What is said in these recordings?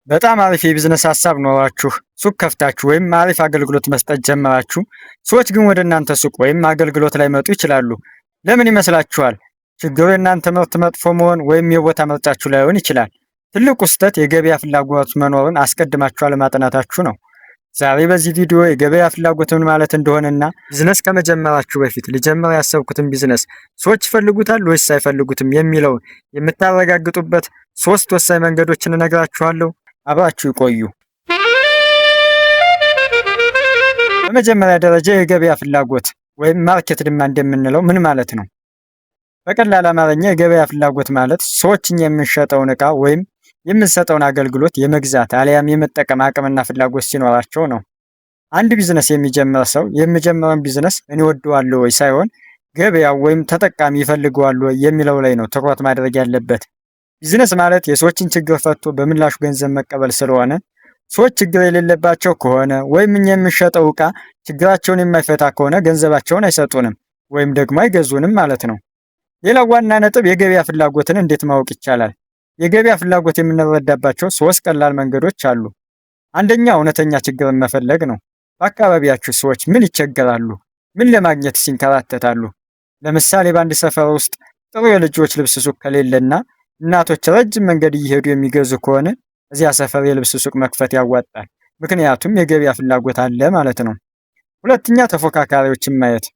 በጣም አሪፍ የቢዝነስ ሀሳብ ኖሯችሁ ሱቅ ከፍታችሁ ወይም አሪፍ አገልግሎት መስጠት ጀመራችሁ። ሰዎች ግን ወደ እናንተ ሱቅ ወይም አገልግሎት ላይ መጡ ይችላሉ። ለምን ይመስላችኋል? ችግሩ የእናንተ ምርት መጥፎ መሆን ወይም የቦታ ምርጫችሁ ላይሆን ይችላል። ትልቁ ስህተት የገበያ ፍላጎት መኖሩን አስቀድማችሁ አለማጥናታችሁ ነው። ዛሬ በዚህ ቪዲዮ የገበያ ፍላጎት ምን ማለት እንደሆነና ቢዝነስ ከመጀመራችሁ በፊት ልጀምር ያሰብኩትን ቢዝነስ ሰዎች ይፈልጉታል ወይስ አይፈልጉትም የሚለውን የምታረጋግጡበት 3 ወሳኝ መንገዶችን እነግራችኋለሁ። አብራችሁ ይቆዩ። በመጀመሪያ ደረጃ የገበያ ፍላጎት ወይም ማርኬት ዲማንድ የምንለው ምን ማለት ነው? በቀላል አማርኛ የገበያ ፍላጎት ማለት ሰዎች እኛ የምንሸጠውን ዕቃ ወይም የምንሰጠውን አገልግሎት የመግዛት አሊያም የመጠቀም አቅምና ፍላጎት ሲኖራቸው ነው። አንድ ቢዝነስ የሚጀምር ሰው የሚጀምረውን ቢዝነስ እኔ ወደዋለሁ ወይ ሳይሆን ገበያው ወይም ተጠቃሚ ይፈልገዋል ወይ የሚለው ላይ ነው ትኩረት ማድረግ ያለበት። ቢዝነስ ማለት የሰዎችን ችግር ፈቶ በምላሹ ገንዘብ መቀበል ስለሆነ ሰዎች ችግር የሌለባቸው ከሆነ ወይም እኛ የምንሸጠው ዕቃ ችግራቸውን የማይፈታ ከሆነ ገንዘባቸውን አይሰጡንም ወይም ደግሞ አይገዙንም ማለት ነው። ሌላው ዋና ነጥብ የገበያ ፍላጎትን እንዴት ማወቅ ይቻላል? የገበያ ፍላጎት የምንረዳባቸው 3 ቀላል መንገዶች አሉ። አንደኛ እውነተኛ ችግርን መፈለግ ነው። በአካባቢያችሁ ሰዎች ምን ይቸገራሉ? ምን ለማግኘት ሲንከራተታሉ? ለምሳሌ በአንድ ሰፈር ውስጥ ጥሩ የልጆች ልብስ ሱቅ ከሌለና እናቶች ረጅም መንገድ እየሄዱ የሚገዙ ከሆነ እዚያ ሰፈር የልብስ ሱቅ መክፈት ያዋጣል። ምክንያቱም የገበያ ፍላጎት አለ ማለት ነው። ሁለተኛ ተፎካካሪዎችን ማየት።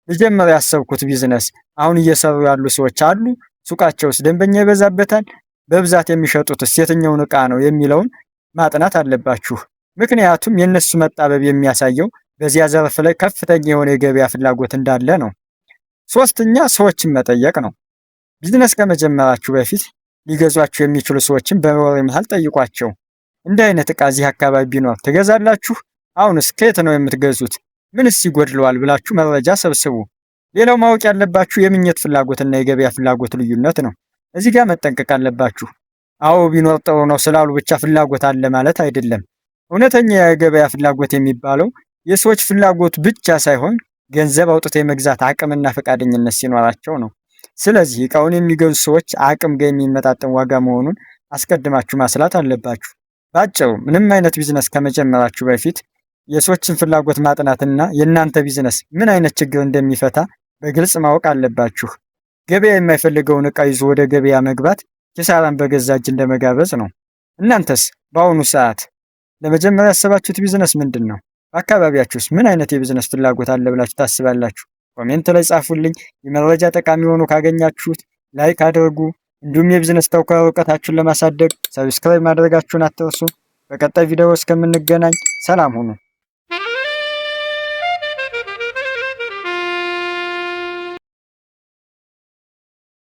ልጀምር ያሰብኩት ቢዝነስ አሁን እየሰሩ ያሉ ሰዎች አሉ? ሱቃቸውስ ደንበኛ ይበዛበታል? በብዛት የሚሸጡትስ የትኛውን ዕቃ ነው የሚለውን ማጥናት አለባችሁ። ምክንያቱም የእነሱ መጣበብ የሚያሳየው በዚያ ዘርፍ ላይ ከፍተኛ የሆነ የገበያ ፍላጎት እንዳለ ነው። ሶስተኛ ሰዎችን መጠየቅ ነው። ቢዝነስ ከመጀመራችሁ በፊት ሊገዟችሁ የሚችሉ ሰዎችን በወሬ መሃል ጠይቋቸው። እንዲህ አይነት ዕቃ እዚህ አካባቢ ቢኖር ትገዛላችሁ? አሁንስ ከየት ነው የምትገዙት? ምንስ ይጎድለዋል ብላችሁ መረጃ ሰብስቡ። ሌላው ማወቅ ያለባችሁ የምኞት ፍላጎትና የገበያ ፍላጎት ልዩነት ነው። እዚህ ጋር መጠንቀቅ አለባችሁ። አዎ ቢኖር ጥሩ ነው ስላሉ ብቻ ፍላጎት አለ ማለት አይደለም። እውነተኛ የገበያ ፍላጎት የሚባለው የሰዎች ፍላጎት ብቻ ሳይሆን ገንዘብ አውጥቶ የመግዛት አቅምና ፈቃደኝነት ሲኖራቸው ነው። ስለዚህ እቃውን የሚገዙ ሰዎች አቅም ጋር የሚመጣጠን ዋጋ መሆኑን አስቀድማችሁ ማስላት አለባችሁ። ባጭሩ ምንም አይነት ቢዝነስ ከመጀመራችሁ በፊት የሰዎችን ፍላጎት ማጥናትና የእናንተ ቢዝነስ ምን አይነት ችግር እንደሚፈታ በግልጽ ማወቅ አለባችሁ። ገበያ የማይፈልገውን ዕቃ ይዞ ወደ ገበያ መግባት ኪሳራን በገዛ እጅ እንደመጋበዝ ነው። እናንተስ በአሁኑ ሰዓት ለመጀመሪያ ያሰባችሁት ቢዝነስ ምንድን ነው? በአካባቢያችሁስ ምን አይነት የቢዝነስ ፍላጎት አለ ብላችሁ ታስባላችሁ? ኮሜንት ላይ ጻፉልኝ። የመረጃ ጠቃሚ ሆኖ ካገኛችሁት ላይክ አድርጉ። እንዲሁም የቢዝነስ ተወካይ እውቀታችሁን ለማሳደግ ሰብስክራይብ ማድረጋችሁን አትርሱ። በቀጣይ ቪዲዮ እስከምንገናኝ ሰላም ሁኑ።